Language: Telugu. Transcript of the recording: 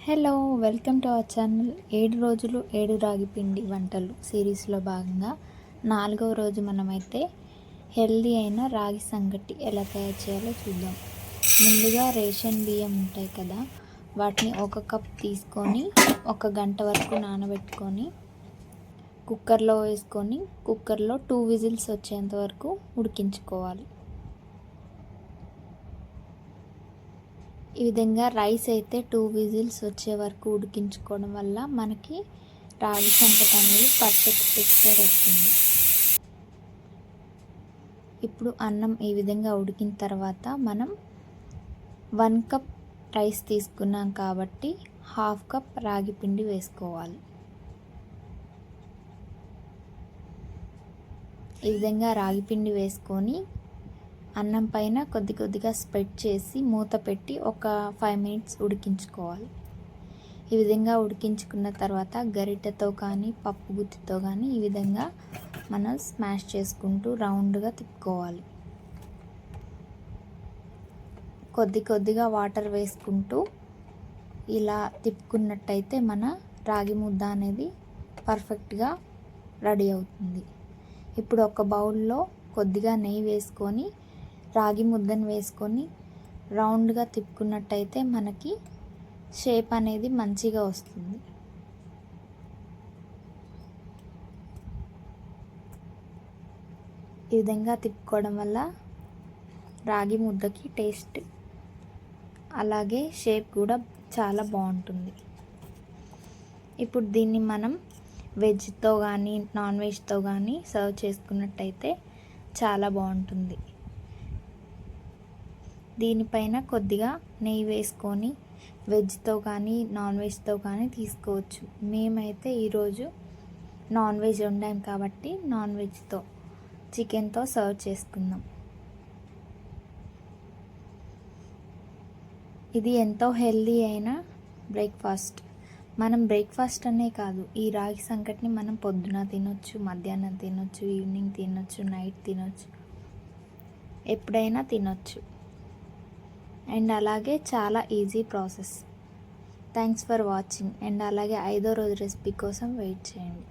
Hello, welcome to our channel. 7 రోజులు 7 రాగి పిండి వంటలు సిరీస్లో భాగంగా 4వ రోజు మనమైతే హెల్దీ అయిన రాగి సంగటి ఎలా తయారు చేయాలో చూద్దాం. ముందుగా రేషన్ బియ్యం ఉంటాయి కదా, వాటిని 1 కప్ తీసుకొని 1 గంట వరకు నానబెట్టుకొని కుక్కర్లో వేసుకొని కుక్కర్లో 2 విజిల్స్ వచ్చేంత వరకు ఉడికించుకోవాలి. ఈ విధంగా రైస్ అయితే 2 విజిల్స్ వచ్చే వరకు ఉడికించుకోవడం వల్ల మనకి రాగి సంగటి అనేది పర్ఫెక్ట్ టెక్స్చర్ వస్తుంది. ఇప్పుడు అన్నం ఈ విధంగా ఉడికిన తర్వాత మనం 1 కప్ రైస్ తీసుకున్నాం కాబట్టి 1/2 కప్ రాగి పిండి వేసుకోవాలి. ఈ విధంగా రాగి పిండి వేసుకొని అన్నం పైన కొద్దిగా స్ప్రెడ్ చేసి మూత పెట్టి ఒక 5 మినిట్స్ ఉడికించుకోవాలి. ఈ విధంగా ఉడికించుకున్న తర్వాత గరిటెతో కానీ పప్పు గుత్తితో కానీ ఈ విధంగా మనం స్మాష్ చేసుకుంటూ రౌండ్గా తిప్పుకోవాలి. కొద్దిగా వాటర్ వేసుకుంటూ ఇలా తిప్పుకున్నట్టయితే మన రాగి ముద్ద అనేది పర్ఫెక్ట్గా రెడీ అవుతుంది. ఇప్పుడు ఒక బౌల్లో కొద్దిగా నెయ్యి వేసుకొని రాగి ముద్దను వేసుకొని రౌండ్గా తిప్పుకున్నట్టయితే మనకి షేప్ అనేది మంచిగా వస్తుంది. ఈ విధంగా తిప్పుకోవడం వల్ల రాగి ముద్దకి టేస్ట్ అలాగే షేప్ కూడా చాలా బాగుంటుంది. ఇప్పుడు దీన్ని మనం వెజ్తో కానీ నాన్ వెజ్తో కానీ సర్వ్ చేసుకున్నట్టయితే చాలా బాగుంటుంది. దీనిపైన కొద్దిగా నెయ్యి వేసుకొని వెజ్తో కానీ నాన్ వెజ్తో కానీ తీసుకోవచ్చు. మేమైతే ఈరోజు నాన్ వెజ్ వండాం కాబట్టి నాన్ వెజ్తో చికెన్తో సర్వ్ చేసుకుందాం. ఇది ఎంతో హెల్దీ అయిన బ్రేక్ఫాస్ట్. మనం బ్రేక్ఫాస్ట్ అనే కాదు, ఈ రాగి సంగటిని మనం పొద్దున తినొచ్చు, మధ్యాహ్నం తినొచ్చు, ఈవినింగ్ తినొచ్చు, నైట్ తినొచ్చు, ఎప్పుడైనా తినొచ్చు. అండ్ అలాగే చాలా easy process. Thanks for watching. And అలాగే 5వ రోజు రెసిపీ కోసం వెయిట్ చేయండి.